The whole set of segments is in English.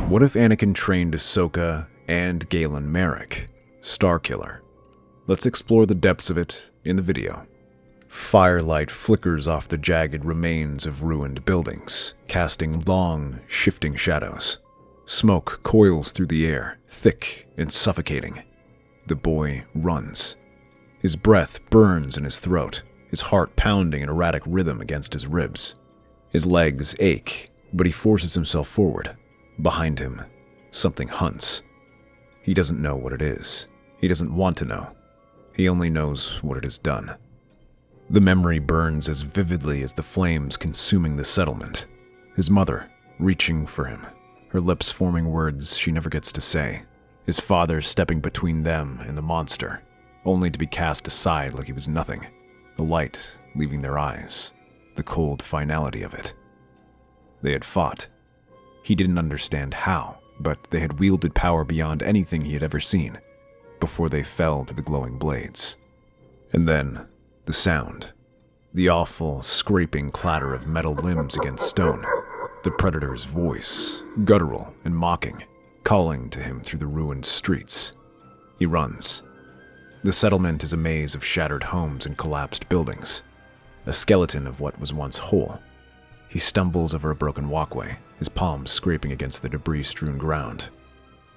What if Anakin trained Ahsoka and Galen Merrick, Starkiller? Let's explore the depths of it in the video. Firelight flickers off the jagged remains of ruined buildings, casting long, shifting shadows. Smoke coils through the air, thick and suffocating. The boy runs. His breath burns in his throat, his heart pounding an erratic rhythm against his ribs. His legs ache, but he forces himself forward. Behind him, something hunts. He doesn't know what it is. He doesn't want to know. He only knows what it has done. The memory burns as vividly as the flames consuming the settlement. His mother, reaching for him, her lips forming words she never gets to say. His father stepping between them and the monster, only to be cast aside like he was nothing. The light leaving their eyes, the cold finality of it. They had fought. He didn't understand how, but they had wielded power beyond anything he had ever seen, before they fell to the glowing blades. And then, the sound. The awful, scraping clatter of metal limbs against stone. The predator's voice, guttural and mocking, calling to him through the ruined streets. He runs. The settlement is a maze of shattered homes and collapsed buildings, a skeleton of what was once whole. He stumbles over a broken walkway, his palms scraping against the debris-strewn ground.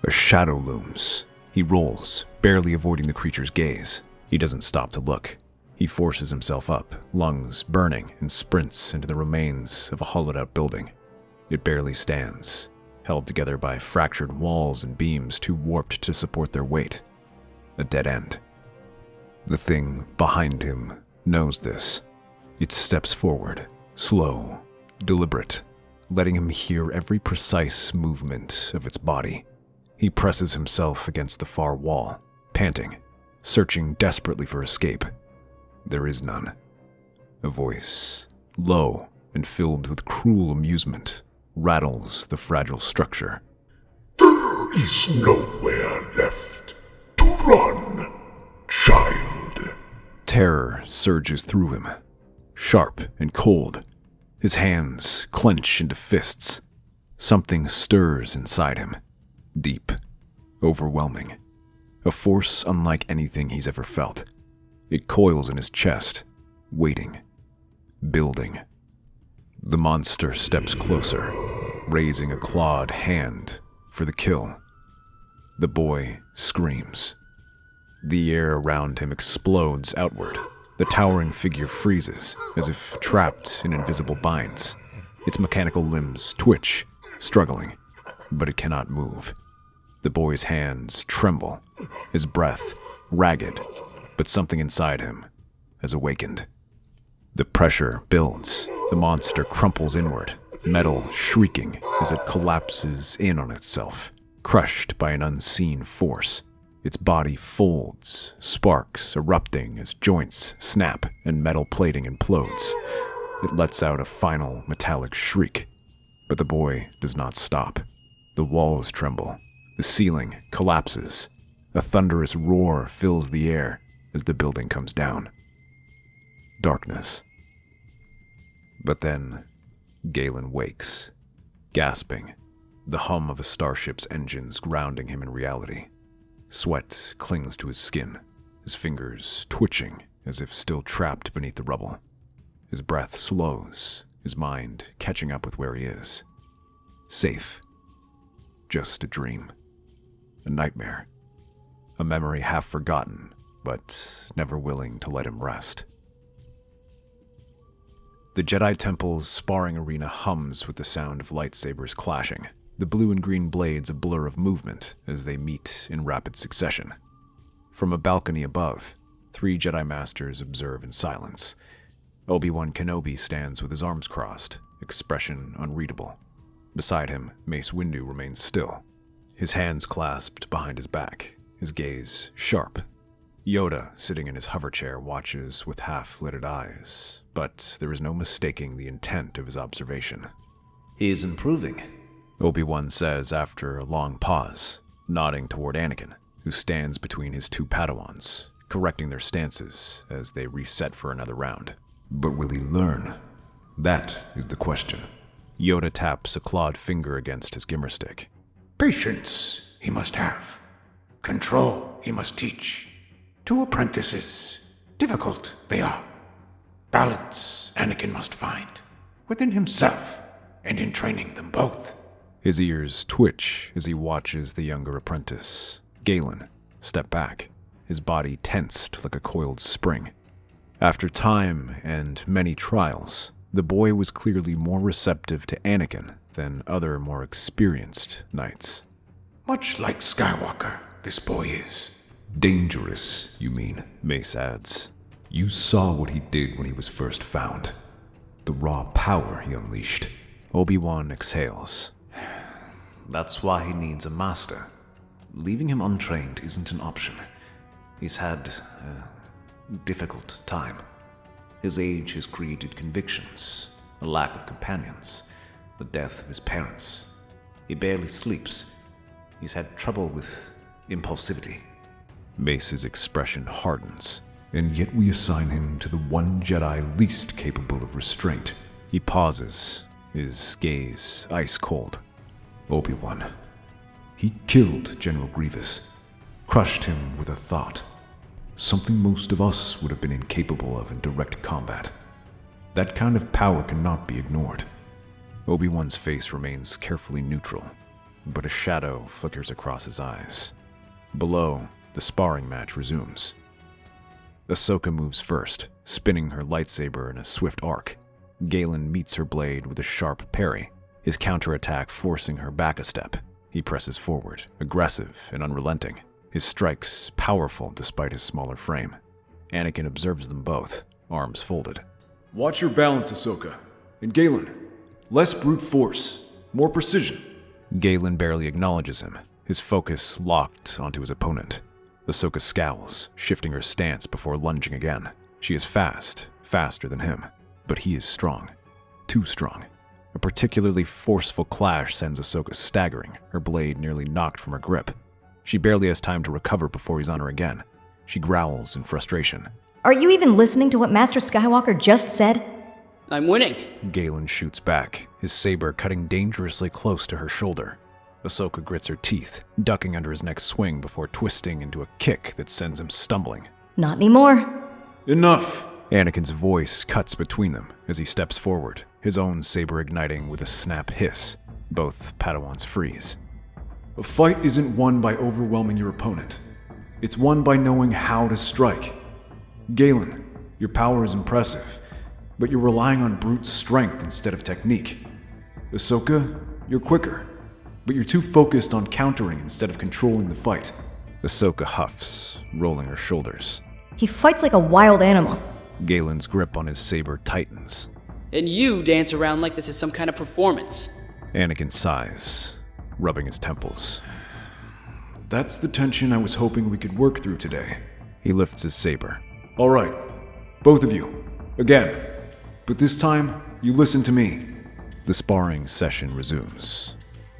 A shadow looms. He rolls, barely avoiding the creature's gaze. He doesn't stop to look. He forces himself up, lungs burning, and sprints into the remains of a hollowed-out building. It barely stands, held together by fractured walls and beams too warped to support their weight. A dead end. The thing behind him knows this. It steps forward, slow, deliberate, letting him hear every precise movement of its body. He presses himself against the far wall, panting, searching desperately for escape. There is none. A voice, low and filled with cruel amusement, rattles the fragile structure. There is nowhere left to run, child. Terror surges through him, sharp and cold. His hands clench into fists. Something stirs inside him, deep, overwhelming. A force unlike anything he's ever felt. It coils in his chest, waiting, building. The monster steps closer, raising a clawed hand for the kill. The boy screams. The air around him explodes outward. The towering figure freezes, as if trapped in invisible binds. Its mechanical limbs twitch, struggling, but it cannot move. The boy's hands tremble, his breath ragged, but something inside him has awakened. The pressure builds. The monster crumples inward, metal shrieking as it collapses in on itself, crushed by an unseen force. Its body folds, sparks erupting as joints snap and metal plating implodes. It lets out a final metallic shriek, but the boy does not stop. The walls tremble. The ceiling collapses. A thunderous roar fills the air as the building comes down. Darkness. But then, Galen wakes, gasping, the hum of a starship's engines grounding him in reality. Sweat clings to his skin, his fingers twitching as if still trapped beneath the rubble. His breath slows, his mind catching up with where he is. Safe. Just a dream. A nightmare. A memory half forgotten, but never willing to let him rest. The Jedi Temple's sparring arena hums with the sound of lightsabers clashing, the blue and green blades a blur of movement as they meet in rapid succession. From a balcony above, 3 Jedi Masters observe in silence. Obi-Wan Kenobi stands with his arms crossed, expression unreadable. Beside him, Mace Windu remains still, his hands clasped behind his back, his gaze sharp. Yoda, sitting in his hover chair, watches with half-lidded eyes, but there is no mistaking the intent of his observation. He is improving, Obi-Wan says after a long pause, nodding toward Anakin, who stands between his 2 Padawans, correcting their stances as they reset for another round. But will he learn? That is the question. Yoda taps a clawed finger against his gimmer stick. Patience he must have. Control he must teach. 2 apprentices. Difficult they are. Balance Anakin must find. Within himself and in training them both. His ears twitch as he watches the younger apprentice, Galen, step back, his body tensed like a coiled spring. After time and many trials, the boy was clearly more receptive to Anakin than other more experienced knights. Much like Skywalker, this boy is. Dangerous, you mean? Mace adds. You saw what he did when he was first found. The raw power he unleashed. Obi-Wan exhales. That's why he needs a master. Leaving him untrained isn't an option. He's had a difficult time. His age has created convictions, a lack of companions, the death of his parents. He barely sleeps. He's had trouble with impulsivity. Mace's expression hardens. And yet we assign him to the one Jedi least capable of restraint. He pauses, his gaze ice cold. Obi-Wan. He killed General Grievous, crushed him with a thought. Something most of us would have been incapable of in direct combat. That kind of power cannot be ignored. Obi-Wan's face remains carefully neutral, but a shadow flickers across his eyes. Below, the sparring match resumes. Ahsoka moves first, spinning her lightsaber in a swift arc. Galen meets her blade with a sharp parry, his counterattack forcing her back a step. He presses forward, aggressive and unrelenting, his strikes powerful despite his smaller frame. Anakin observes them both, arms folded. Watch your balance, Ahsoka. And Galen, less brute force, more precision. Galen barely acknowledges him, his focus locked onto his opponent. Ahsoka scowls, shifting her stance before lunging again. She is fast, faster than him, but he is strong. Too strong. A particularly forceful clash sends Ahsoka staggering, her blade nearly knocked from her grip. She barely has time to recover before he's on her again. She growls in frustration. Are you even listening to what Master Skywalker just said? I'm winning. Galen shoots back, his saber cutting dangerously close to her shoulder. Ahsoka grits her teeth, ducking under his next swing before twisting into a kick that sends him stumbling. Not anymore. Enough! Anakin's voice cuts between them as he steps forward, his own saber igniting with a snap hiss. Both Padawans freeze. A fight isn't won by overwhelming your opponent. It's won by knowing how to strike. Galen, your power is impressive, but you're relying on brute strength instead of technique. Ahsoka, you're quicker, but you're too focused on countering instead of controlling the fight. Ahsoka huffs, rolling her shoulders. He fights like a wild animal. Galen's grip on his saber tightens. And you dance around like this is some kind of performance. Anakin sighs, rubbing his temples. That's the tension I was hoping we could work through today. He lifts his saber. All right, both of you, again. But this time, you listen to me. The sparring session resumes.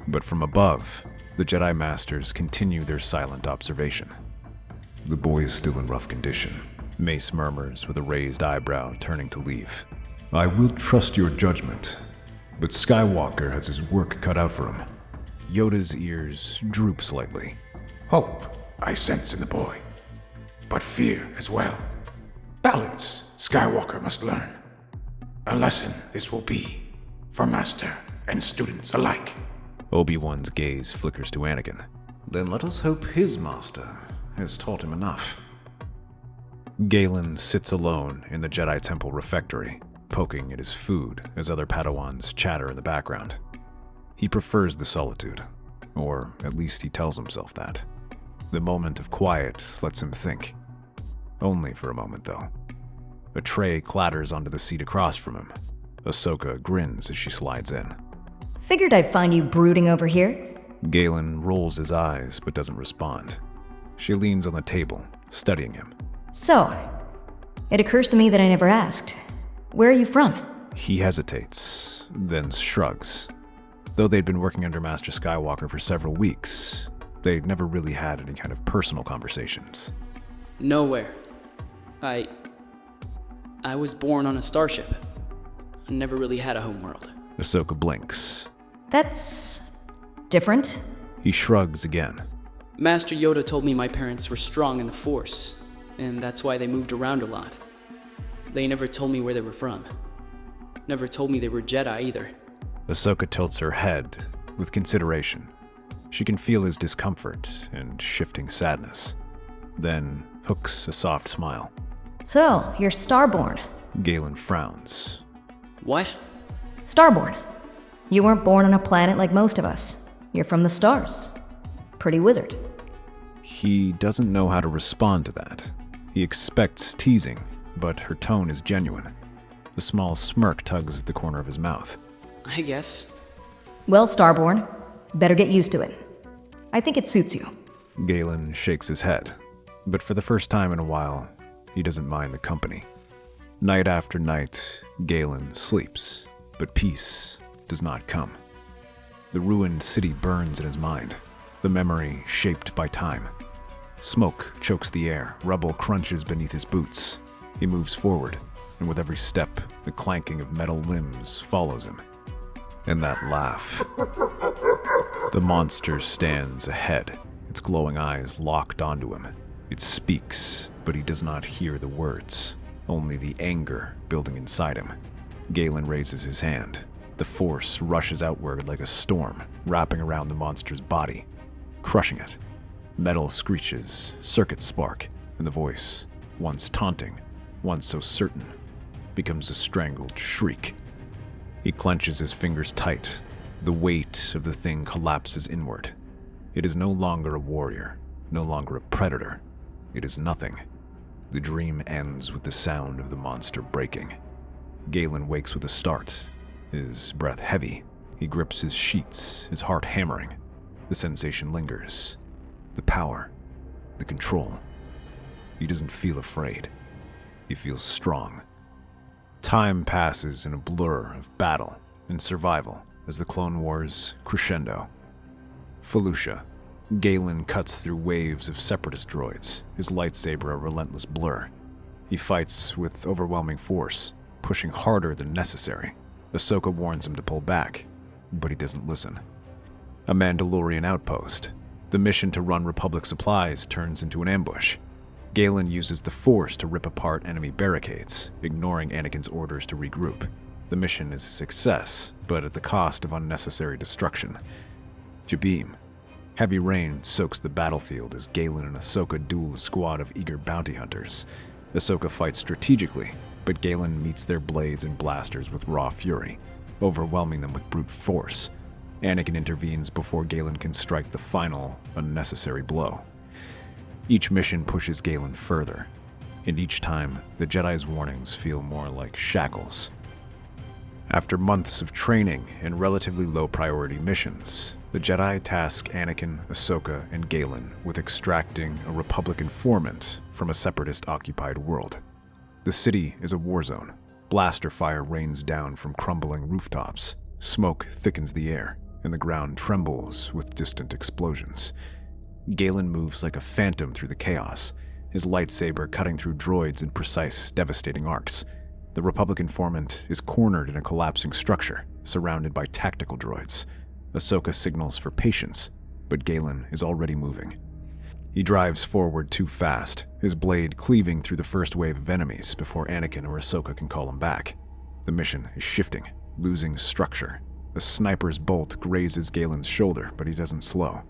But from above, the Jedi Masters continue their silent observation. The boy is still in rough condition. Mace murmurs with a raised eyebrow, turning to leave. I will trust your judgment, but Skywalker has his work cut out for him. Yoda's ears droop slightly. Hope I sense in the boy, but fear as well. Balance Skywalker must learn. A lesson this will be for master and students alike. Obi-Wan's gaze flickers to Anakin. Then let us hope his master has taught him enough. Galen sits alone in the Jedi Temple refectory, poking at his food as other Padawans chatter in the background. He prefers the solitude, or at least he tells himself that. The moment of quiet lets him think. Only for a moment, though. A tray clatters onto the seat across from him. Ahsoka grins as she slides in. Figured I'd find you brooding over here. Galen rolls his eyes but doesn't respond. She leans on the table, studying him. So, it occurs to me that I never asked. Where are you from? He hesitates, then shrugs. Though they'd been working under Master Skywalker for several weeks, they'd never really had any kind of personal conversations. Nowhere. I was born on a starship. I never really had a homeworld. Ahsoka blinks. That's different. He shrugs again. Master Yoda told me my parents were strong in the Force, and that's why they moved around a lot. They never told me where they were from. Never told me they were Jedi either. Ahsoka tilts her head with consideration. She can feel his discomfort and shifting sadness. Then hooks a soft smile. So, you're Starborn. Galen frowns. What? Starborn. You weren't born on a planet like most of us. You're from the stars. Pretty wizard. He doesn't know how to respond to that. He expects teasing, but her tone is genuine. A small smirk tugs at the corner of his mouth. I guess. Well, Starborn, better get used to it. I think it suits you. Galen shakes his head, but for the first time in a while, he doesn't mind the company. Night after night, Galen sleeps, but peace does not come. The ruined city burns in his mind, the memory shaped by time. Smoke chokes the air, rubble crunches beneath his boots. He moves forward, and with every step, the clanking of metal limbs follows him. And that laugh. The monster stands ahead, its glowing eyes locked onto him. It speaks, but he does not hear the words, only the anger building inside him. Galen raises his hand. The force rushes outward like a storm, wrapping around the monster's body, crushing it. Metal screeches, circuits spark, and the voice, once taunting, once so certain, becomes a strangled shriek. He clenches his fingers tight. The weight of the thing collapses inward. It is no longer a warrior, no longer a predator. It is nothing. The dream ends with the sound of the monster breaking. Galen wakes with a start, his breath heavy. He grips his sheets, his heart hammering. The sensation lingers. The power, the control. He doesn't feel afraid. He feels strong. Time passes in a blur of battle and survival as the Clone Wars crescendo. Felucia. Galen cuts through waves of separatist droids, his lightsaber a relentless blur. He fights with overwhelming force, pushing harder than necessary. Ahsoka warns him to pull back, but he doesn't listen. A Mandalorian outpost. The mission to run Republic supplies turns into an ambush. Galen uses the Force to rip apart enemy barricades, ignoring Anakin's orders to regroup. The mission is a success, but at the cost of unnecessary destruction. Jabeem. Heavy rain soaks the battlefield as Galen and Ahsoka duel a squad of eager bounty hunters. Ahsoka fights strategically, but Galen meets their blades and blasters with raw fury, overwhelming them with brute force. Anakin intervenes before Galen can strike the final, unnecessary blow. Each mission pushes Galen further, and each time, the Jedi's warnings feel more like shackles. After months of training and relatively low-priority missions, the Jedi task Anakin, Ahsoka, and Galen with extracting a Republic informant from a separatist-occupied world. The city is a war zone. Blaster fire rains down from crumbling rooftops. Smoke thickens the air, and the ground trembles with distant explosions. Galen moves like a phantom through the chaos, his lightsaber cutting through droids in precise, devastating arcs. The Republic informant is cornered in a collapsing structure, surrounded by tactical droids. Ahsoka signals for patience, but Galen is already moving. He drives forward too fast, his blade cleaving through the first wave of enemies before Anakin or Ahsoka can call him back. The mission is shifting, losing structure. A sniper's bolt grazes Galen's shoulder, but he doesn't slow.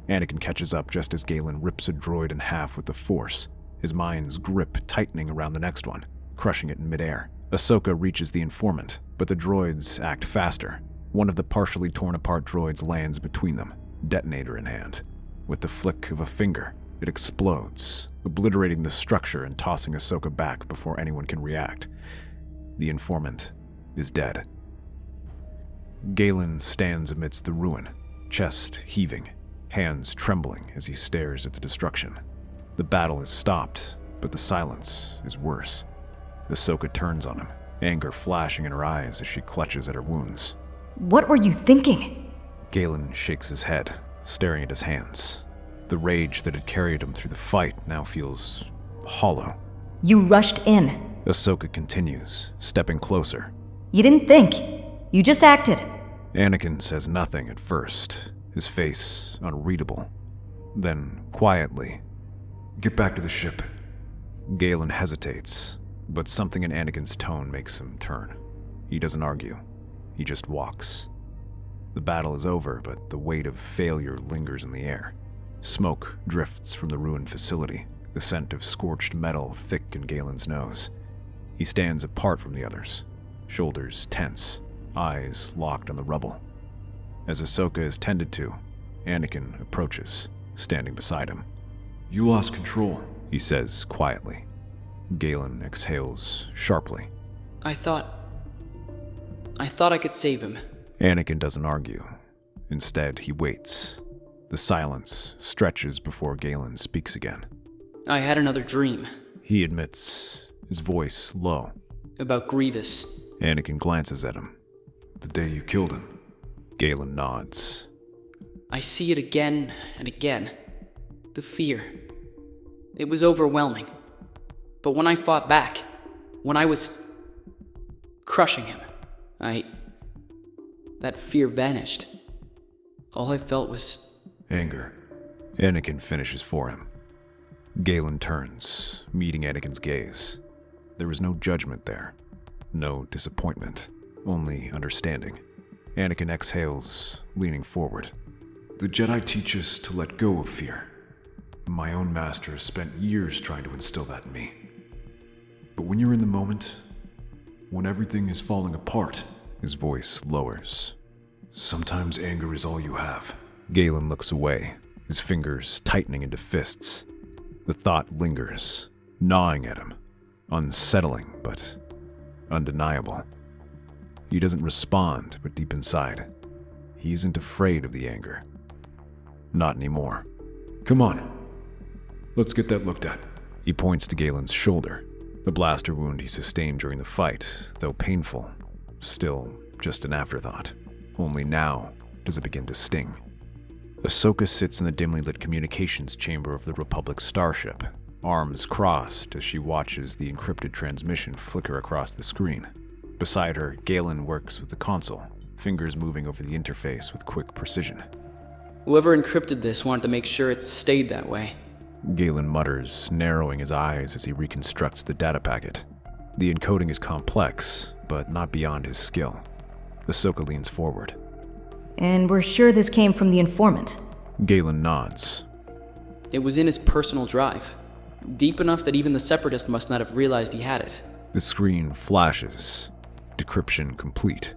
Anakin catches up just as Galen rips a droid in half with the Force, his mind's grip tightening around the next one, crushing it in midair. Ahsoka reaches the informant, but the droids act faster. One of the partially torn apart droids lands between them, detonator in hand. With the flick of a finger, it explodes, obliterating the structure and tossing Ahsoka back before anyone can react. The informant is dead. Galen stands amidst the ruin, chest heaving, hands trembling as he stares at the destruction. The battle is stopped, but the silence is worse. Ahsoka turns on him, anger flashing in her eyes as she clutches at her wounds. What were you thinking? Galen shakes his head, staring at his hands. The rage that had carried him through the fight now feels hollow. You rushed in. Ahsoka continues, stepping closer. You didn't think. You just acted. Anakin says nothing at first, his face unreadable. Then, quietly, Get back to the ship. Galen hesitates, but something in Anakin's tone makes him turn. He doesn't argue. He just walks. The battle is over, but the weight of failure lingers in the air. Smoke drifts from the ruined facility, the scent of scorched metal thick in Galen's nose. He stands apart from the others, shoulders tense, eyes locked on the rubble. As Ahsoka is tended to, Anakin approaches, standing beside him. You lost control. He says quietly. Galen exhales sharply. I thought I could save him. Anakin doesn't argue. Instead, he waits. The silence stretches before Galen speaks again. I had another dream. He admits, his voice low. About Grievous. Anakin glances at him. The day you killed him. Galen nods. I see it again and again. The fear. It was overwhelming. But when I fought back, when I was crushing him, that fear vanished. All I felt was Anger. Anakin finishes for him. Galen turns, meeting Anakin's gaze. There is no judgment there. No disappointment. Only understanding. Anakin exhales, leaning forward. The Jedi teach us to let go of fear. My own master has spent years trying to instill that in me. But when you're in the moment, when everything is falling apart, His voice lowers. sometimes anger is all you have. Galen looks away, his fingers tightening into fists. The thought lingers, gnawing at him. Unsettling, but undeniable. He doesn't respond, but deep inside, he isn't afraid of the anger. Not anymore. Come on. Let's get that looked at. He points to Galen's shoulder, the blaster wound he sustained during the fight, though painful, still just an afterthought. Only now does it begin to sting. Ahsoka sits in the dimly lit communications chamber of the Republic starship, arms crossed as she watches the encrypted transmission flicker across the screen. Beside her, Galen works with the console, fingers moving over the interface with quick precision. whoever encrypted this wanted to make sure it stayed that way. Galen mutters, narrowing his eyes as he reconstructs the data packet. The encoding is complex, but not beyond his skill. Ahsoka leans forward. And we're sure this came from the informant. Galen nods. It was in his personal drive. Deep enough that even the Separatist must not have realized he had it. The screen flashes. Decryption complete.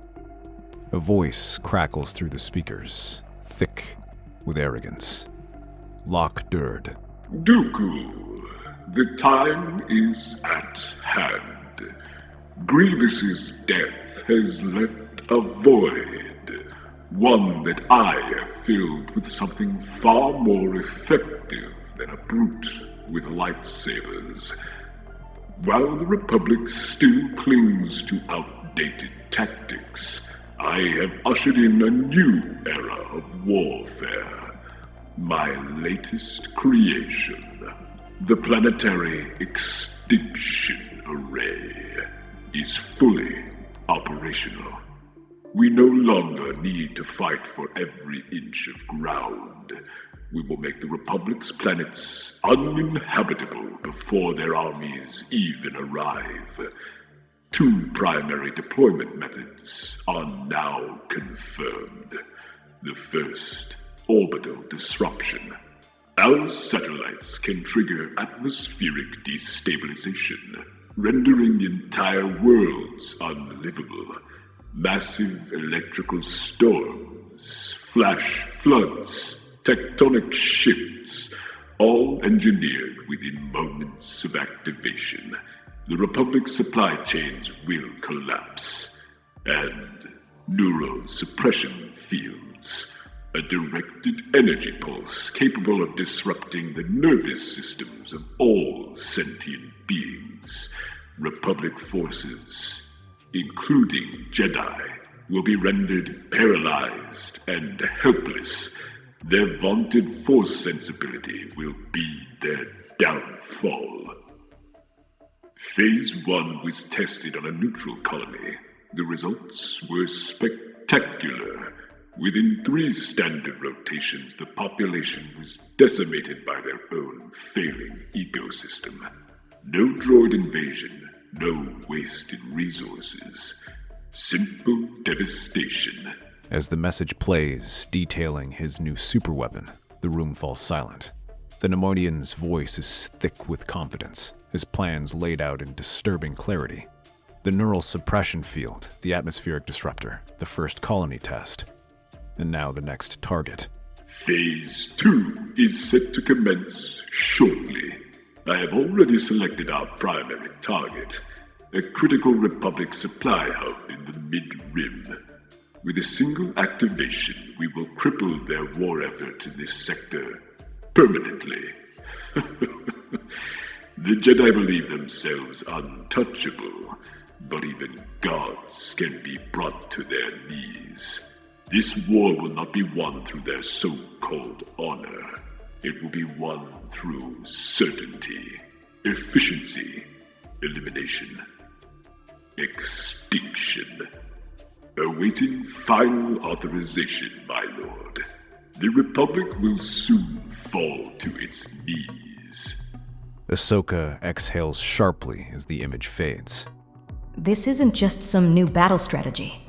A voice crackles through the speakers, thick with arrogance. Lock Durd. Dooku, the time is at hand. Grievous's death has left a void, one that I have filled with something far more effective than a brute with lightsabers. While the Republic still clings to outdated tactics, I have ushered in a new era of warfare. My latest creation, the Planetary Extinction Array, is fully operational. We no longer need to fight for every inch of ground. We will make the Republic's planets uninhabitable before their armies even arrive. 2 primary deployment methods are now confirmed. The first, orbital disruption. Our satellites can trigger atmospheric destabilization, rendering entire worlds unlivable. Massive electrical storms, flash floods, tectonic shifts, all engineered within moments of activation. The Republic's supply chains will collapse, and neurosuppression fields, a directed energy pulse capable of disrupting the nervous systems of all sentient beings. Republic forces, including Jedi, will be rendered paralyzed and helpless. Their vaunted force sensibility will be their downfall. Phase 1 was tested on a neutral colony. The results were spectacular. Within 3 standard rotations, the population was decimated by their own failing ecosystem. No droid invasion, no wasted resources. Simple devastation. As the message plays, detailing his new superweapon, the room falls silent. The Neimoidian's voice is thick with confidence, his plans laid out in disturbing clarity. The neural suppression field, the atmospheric disruptor, the first colony test, and now the next target. Phase 2 is set to commence shortly. I have already selected our primary target, a critical Republic supply hub in the Mid-Rim. With a single activation, we will cripple their war effort in this sector permanently. The Jedi believe themselves untouchable, but even gods can be brought to their knees. This war will not be won through their so-called honor. It will be won through certainty, efficiency, elimination, extinction. Awaiting final authorization, my lord. The Republic will soon fall to its knees. Ahsoka exhales sharply as the image fades. This isn't just some new battle strategy.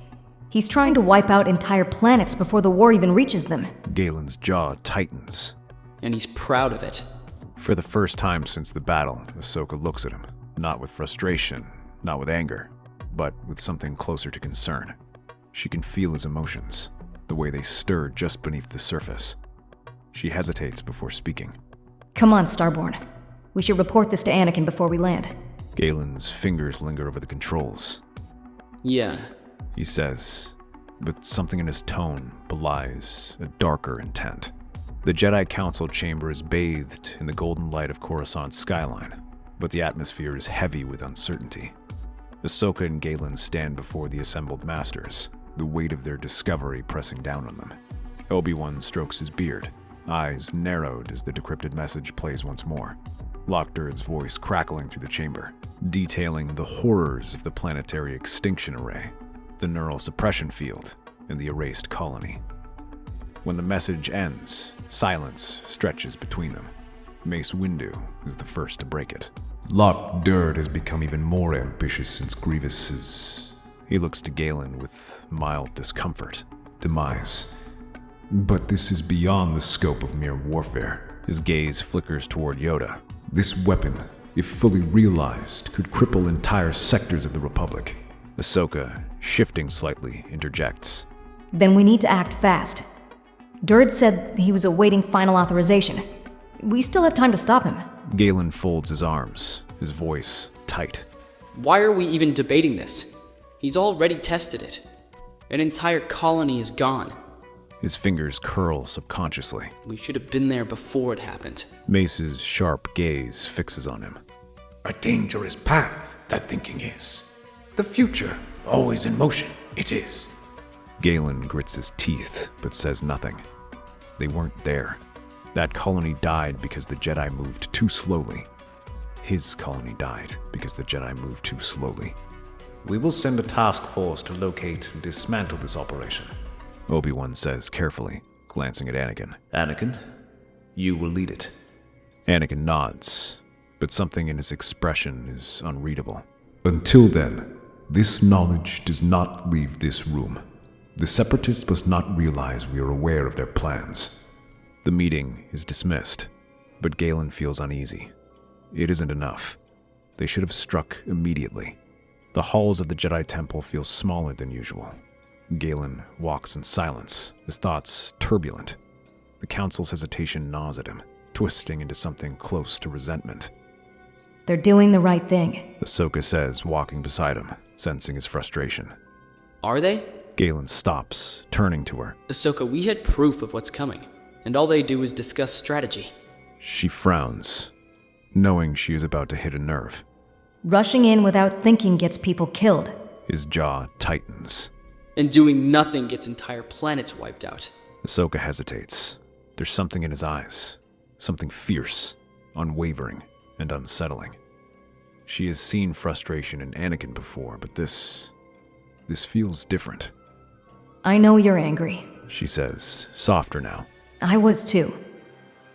He's trying to wipe out entire planets before the war even reaches them. Galen's jaw tightens. And he's proud of it. For the first time since the battle, Ahsoka looks at him, not with frustration, not with anger, but with something closer to concern. She can feel his emotions, the way they stir just beneath the surface. She hesitates before speaking. Come on, Starborn. We should report this to Anakin before we land. Galen's fingers linger over the controls. Yeah. He says, but something in his tone belies a darker intent. The Jedi Council chamber is bathed in the golden light of Coruscant's skyline, but the atmosphere is heavy with uncertainty. Ahsoka and Galen stand before the assembled masters, the weight of their discovery pressing down on them. Obi-Wan strokes his beard, eyes narrowed as the decrypted message plays once more. Lockdur's voice crackling through the chamber, detailing the horrors of the planetary extinction array, the neural suppression field, and the erased colony. When the message ends, silence stretches between them. Mace Windu is the first to break it. Lockdur has become even more ambitious since Grievous's... He looks to Galen with mild discomfort. demise. But this is beyond the scope of mere warfare. His gaze flickers toward Yoda. This weapon, if fully realized, could cripple entire sectors of the Republic. Ahsoka, shifting slightly, interjects. Then we need to act fast. Durd said he was awaiting final authorization. We still have time to stop him. Galen folds his arms, his voice tight. Why are we even debating this? He's already tested it. An entire colony is gone. His fingers curl subconsciously. We should have been there before it happened. Mace's sharp gaze fixes on him. A dangerous path, that thinking is. The future, always in motion, it is. Galen grits his teeth, but says nothing. They weren't there. That colony died because the Jedi moved too slowly. His colony died because the Jedi moved too slowly. We will send a task force to locate and dismantle this operation. Obi-Wan says carefully, glancing at Anakin. Anakin, you will lead it. Anakin nods, but something in his expression is unreadable. Until then, this knowledge does not leave this room. The Separatists must not realize we are aware of their plans. The meeting is dismissed, but Galen feels uneasy. It isn't enough. They should have struck immediately. The halls of the Jedi Temple feel smaller than usual. Galen walks in silence, his thoughts turbulent. The Council's hesitation gnaws at him, twisting into something close to resentment. They're doing the right thing, Ahsoka says, walking beside him, sensing his frustration. Are they? Galen stops, turning to her. Ahsoka, we had proof of what's coming, and all they do is discuss strategy. She frowns, knowing she is about to hit a nerve. Rushing in without thinking gets people killed. His jaw tightens. And doing nothing gets entire planets wiped out. Ahsoka hesitates. There's something in his eyes. Something fierce, unwavering, and unsettling. She has seen frustration in Anakin before, but this feels different. I know you're angry. she says, softer now. I was too.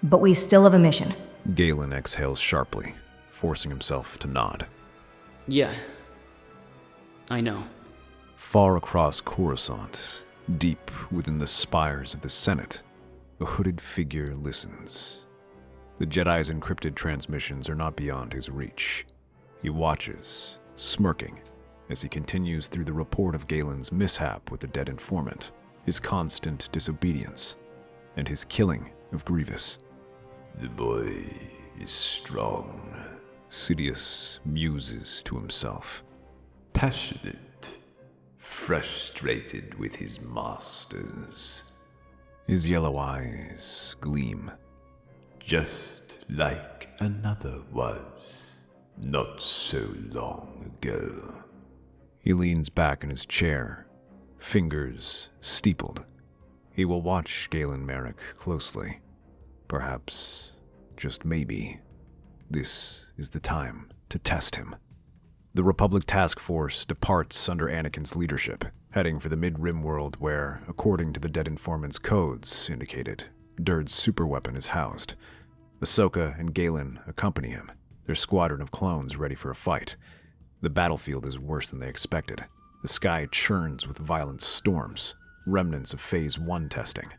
But we still have a mission. Galen exhales sharply, forcing himself to nod. Yeah. I know. Far across Coruscant, deep within the spires of the Senate, a hooded figure listens. The Jedi's encrypted transmissions are not beyond his reach. He watches, smirking, as he continues through the report of Galen's mishap with the dead informant, his constant disobedience, and his killing of Grievous. The boy is strong, Sidious muses to himself. passionate, frustrated with his masters, His yellow eyes gleam. just like another was, not so long ago. He leans back in his chair, fingers steepled. He will watch Galen Merrick closely. Perhaps, just maybe, this is the time to test him. The Republic Task Force departs under Anakin's leadership, heading for the Mid-Rim world where, according to the dead informant's codes indicated, Durd's superweapon is housed. Ahsoka and Galen accompany him, their squadron of clones ready for a fight. The battlefield is worse than they expected. The sky churns with violent storms, remnants of Phase 1 testing.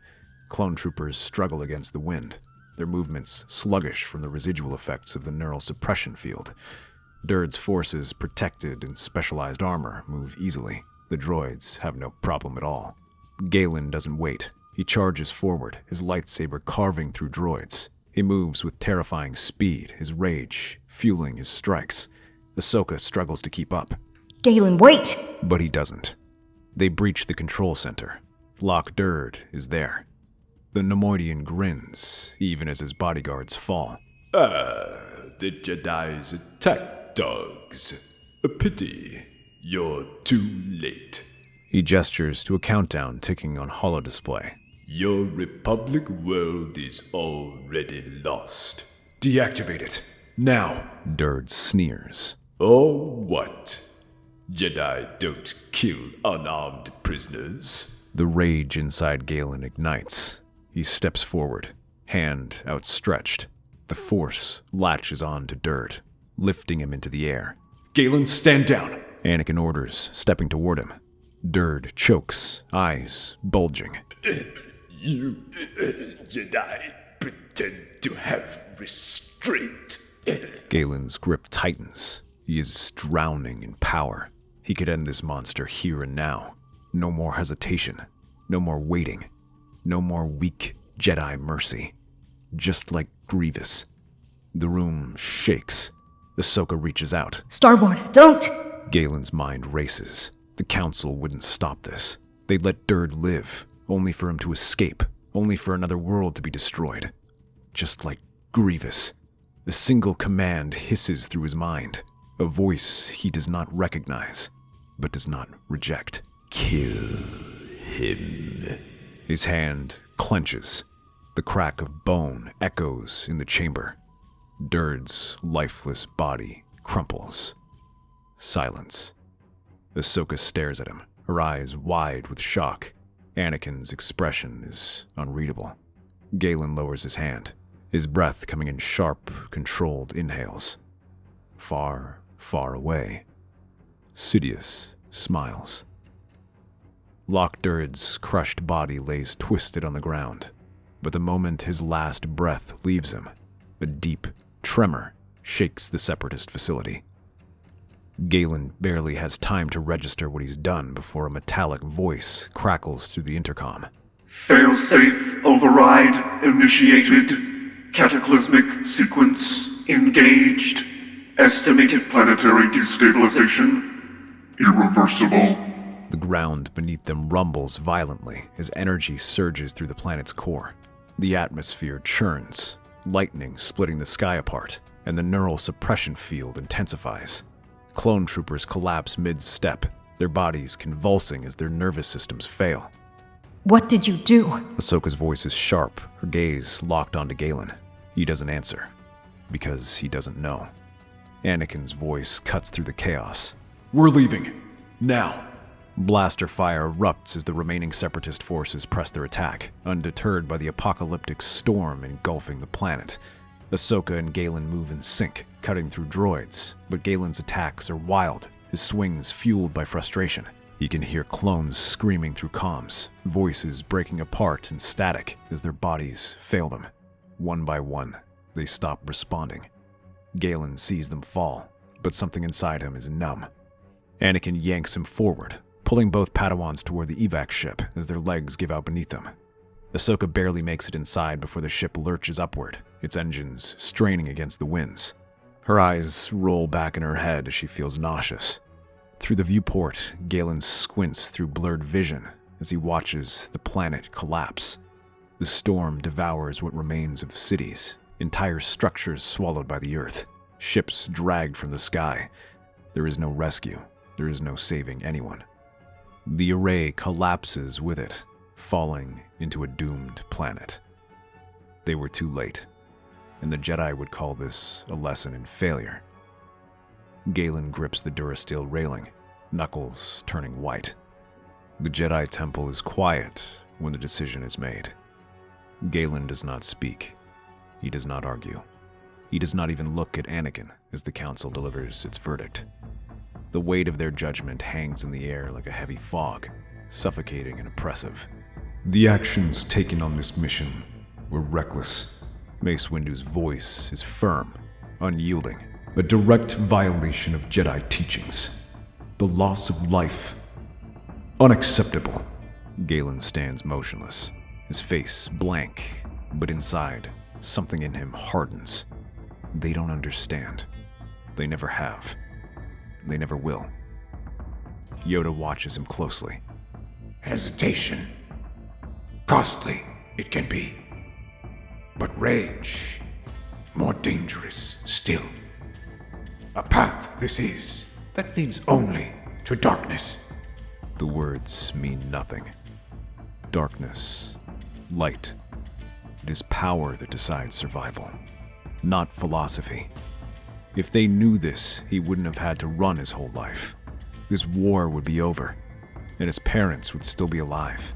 Clone troopers struggle against the wind, their movements sluggish from the residual effects of the neural suppression field. Durd's forces, protected in specialized armor, move easily. The droids have no problem at all. Galen doesn't wait. He charges forward, his lightsaber carving through droids. He moves with terrifying speed, his rage fueling his strikes. Ahsoka struggles to keep up. Galen, wait! But he doesn't. They breach the control center. Lock Durd is there. The Nemoidian grins, even as his bodyguards fall. The Jedi's attack dogs. A pity. You're too late. He gestures to a countdown ticking on holodisplay. Your Republic world is already lost. Deactivate it. Now. Durd sneers. Or what? Jedi don't kill unarmed prisoners. The rage inside Galen ignites. He steps forward, hand outstretched. The Force latches on to Durd, lifting him into the air. Galen, stand down. Anakin orders, stepping toward him. Durd chokes, eyes bulging. You Jedi pretend to have restraint. Galen's grip tightens. He is drowning in power. He could end this monster here and now. No more hesitation. No more waiting. No more weak Jedi mercy. Just like Grievous. The room shakes. Ahsoka reaches out. Starboard, don't! Galen's mind races. The Council wouldn't stop this. They'd let Durd live, only for him to escape, only for another world to be destroyed. Just like Grievous. A single command hisses through his mind, a voice he does not recognize, but does not reject. Kill him. His hand clenches. The crack of bone echoes in the chamber. Durd's lifeless body crumples. Silence. Ahsoka stares at him, her eyes wide with shock. Anakin's expression is unreadable. Galen lowers his hand, his breath coming in sharp, controlled inhales. Far, far away, Sidious smiles. Lock Durd's crushed body lays twisted on the ground, but the moment his last breath leaves him, a deep tremor shakes the Separatist facility. Galen barely has time to register what he's done before a metallic voice crackles through the intercom. Failsafe override initiated. Cataclysmic sequence engaged. Estimated planetary destabilization irreversible. The ground beneath them rumbles violently as energy surges through the planet's core. The atmosphere churns, lightning splitting the sky apart, and the neural suppression field intensifies. Clone troopers collapse mid-step, their bodies convulsing as their nervous systems fail. What did you do? Ahsoka's voice is sharp, her gaze locked onto Galen. He doesn't answer, because he doesn't know. Anakin's voice cuts through the chaos. We're leaving. Now. Blaster fire erupts as the remaining Separatist forces press their attack, undeterred by the apocalyptic storm engulfing the planet. Ahsoka and Galen move in sync, cutting through droids, but Galen's attacks are wild, his swings fueled by frustration. He can hear clones screaming through comms, voices breaking apart in static as their bodies fail them. One by one, they stop responding. Galen sees them fall, but something inside him is numb. Anakin yanks him forward, pulling both Padawans toward the evac ship as their legs give out beneath them. Ahsoka barely makes it inside before the ship lurches upward, its engines straining against the winds. Her eyes roll back in her head as she feels nauseous. Through the viewport, Galen squints through blurred vision as he watches the planet collapse. The storm devours what remains of cities, entire structures swallowed by the earth, ships dragged from the sky. There is no rescue. There is no saving anyone. The array collapses with it, falling into a doomed planet. They were too late, and the Jedi would call this a lesson in failure. Galen grips the durasteel railing, knuckles turning white. The Jedi Temple is quiet when the decision is made. Galen does not speak. He does not argue. He does not even look at Anakin as the Council delivers its verdict. The weight of their judgment hangs in the air like a heavy fog, suffocating and oppressive. The actions taken on this mission were reckless. Mace Windu's voice is firm, unyielding. A direct violation of Jedi teachings. The loss of life. Unacceptable. Galen stands motionless, his face blank, but inside, something in him hardens. They don't understand. They never have. They never will. Yoda watches him closely. Hesitation. Costly it can be. But rage, more dangerous still. A path this is that leads only to darkness. The words mean nothing. Darkness, light. It is power that decides survival, not philosophy. If they knew this, he wouldn't have had to run his whole life. This war would be over, and his parents would still be alive.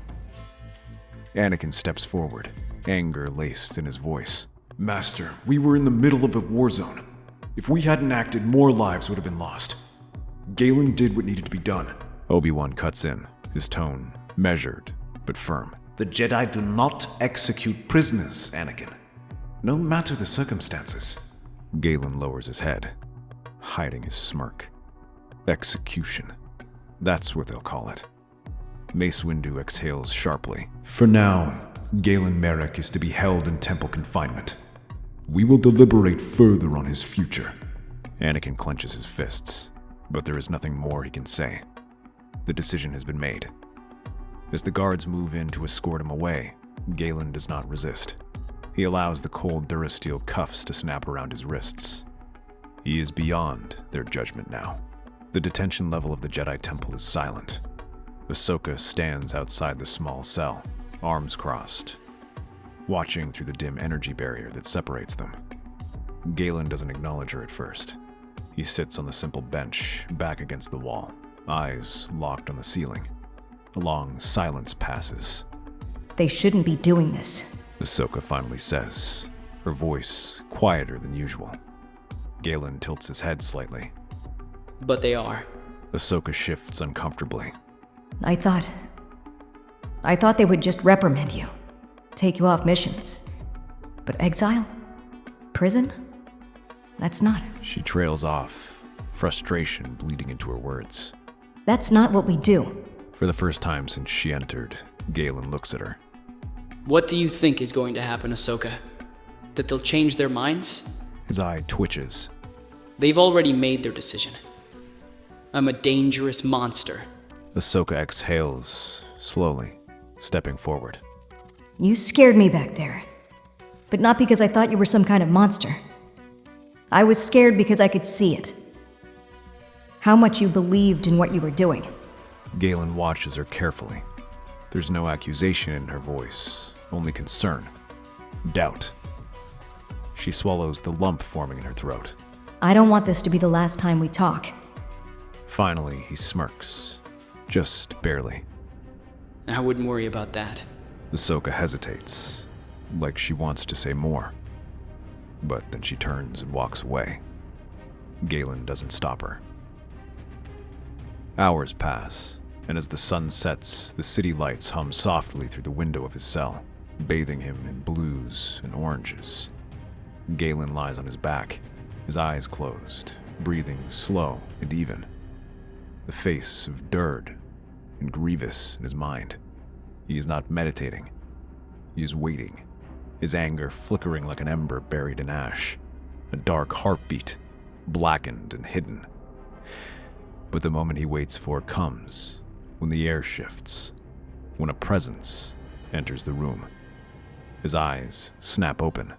Anakin steps forward, anger laced in his voice. Master, we were in the middle of a war zone. If we hadn't acted, more lives would have been lost. Galen did what needed to be done. Obi-Wan cuts in, his tone measured but firm. The Jedi do not execute prisoners, Anakin, no matter the circumstances. Galen lowers his head, hiding his smirk. Execution. That's what they'll call it. Mace Windu exhales sharply. For now, Galen Merrick is to be held in temple confinement. We will deliberate further on his future. Anakin clenches his fists, but there is nothing more he can say. The decision has been made. As the guards move in to escort him away, Galen does not resist. He allows the cold durasteel cuffs to snap around his wrists. He is beyond their judgment now. The detention level of the Jedi Temple is silent. Ahsoka stands outside the small cell, arms crossed, watching through the dim energy barrier that separates them. Galen doesn't acknowledge her at first. He sits on the simple bench, back against the wall, eyes locked on the ceiling. A long silence passes. They shouldn't be doing this. Ahsoka finally says, her voice quieter than usual. Galen tilts his head slightly. But they are. Ahsoka shifts uncomfortably. I thought they would just reprimand you, take you off missions. But exile? Prison? That's not. She trails off, frustration bleeding into her words. That's not what we do. For the first time since she entered, Galen looks at her. What do you think is going to happen, Ahsoka? That they'll change their minds? His eye twitches. They've already made their decision. I'm a dangerous monster. Ahsoka exhales, slowly, stepping forward. You scared me back there. But not because I thought you were some kind of monster. I was scared because I could see it. How much you believed in what you were doing. Galen watches her carefully. There's no accusation in her voice, only concern, doubt. She swallows the lump forming in her throat. I don't want this to be the last time we talk. Finally, he smirks, Just barely. I wouldn't worry about that. Ahsoka hesitates, like she wants to say more. But then she turns and walks away. Galen doesn't stop her. Hours pass, and as the sun sets, the city lights hum softly through the window of his cell, bathing him in blues and oranges. Galen lies on his back, his eyes closed, breathing slow and even. The face of Darth and Grievous in his mind. He is not meditating. He is waiting, his anger flickering like an ember buried in ash, a dark heartbeat, blackened and hidden. But the moment he waits for comes, when the air shifts, when a presence enters the room. His eyes snap open.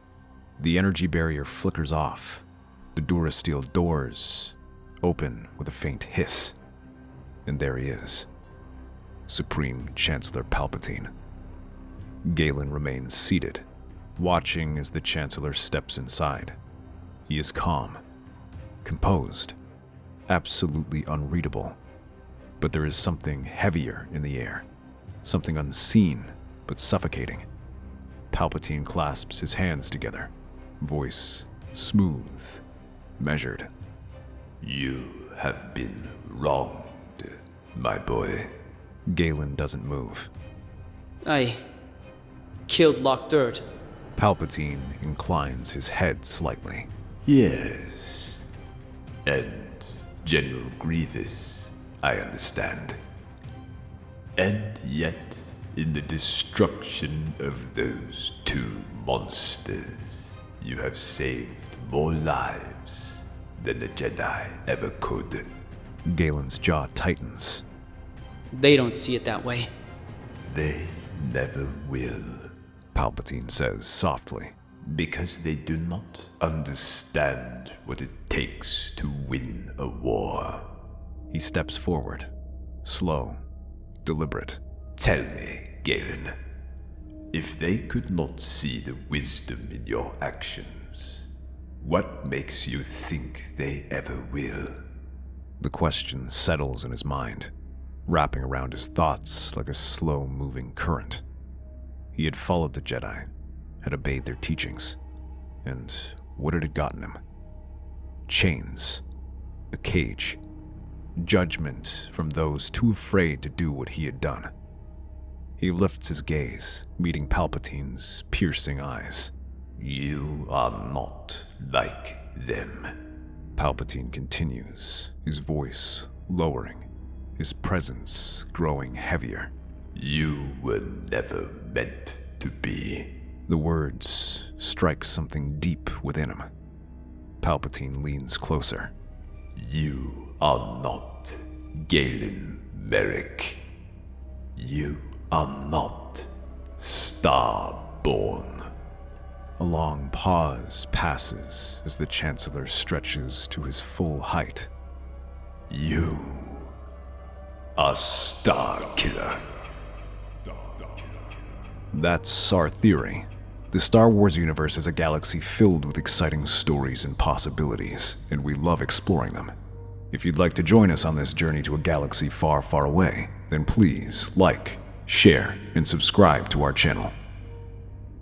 The energy barrier flickers off. The durasteel doors open with a faint hiss. And there he is, Supreme Chancellor Palpatine. Galen remains seated, watching as the Chancellor steps inside. He is calm, composed, absolutely unreadable. But there is something heavier in the air, something unseen but suffocating. Palpatine clasps his hands together, voice smooth, measured. You have been wronged, my boy. Galen doesn't move. I killed Lock Dirt. Palpatine inclines his head slightly. Yes. And General Grievous, I understand. And yet, in the destruction of those two monsters, you have saved more lives than the Jedi ever could. Galen's jaw tightens. They don't see it that way. They never will. Palpatine says softly. Because they do not understand what it takes to win a war. He steps forward, slow, deliberate. Tell me, Galen, if they could not see the wisdom in your actions, what makes you think they ever will? The question settles in his mind, wrapping around his thoughts like a slow-moving current. He had followed the Jedi, had obeyed their teachings, and what had it gotten him? Chains, a cage, judgment from those too afraid to do what he had done. He lifts his gaze, meeting Palpatine's piercing eyes. You are not like them. Palpatine continues, his voice lowering, his presence growing heavier. You were never meant to be. The words strike something deep within him. Palpatine leans closer. You are not Galen Merrick. You are not Starborn. A long pause passes as the Chancellor stretches to his full height. You are Starkiller. That's our theory. The Star Wars universe is a galaxy filled with exciting stories and possibilities, and we love exploring them. If you'd like to join us on this journey to a galaxy far, far away, then please like, share, and subscribe to our channel.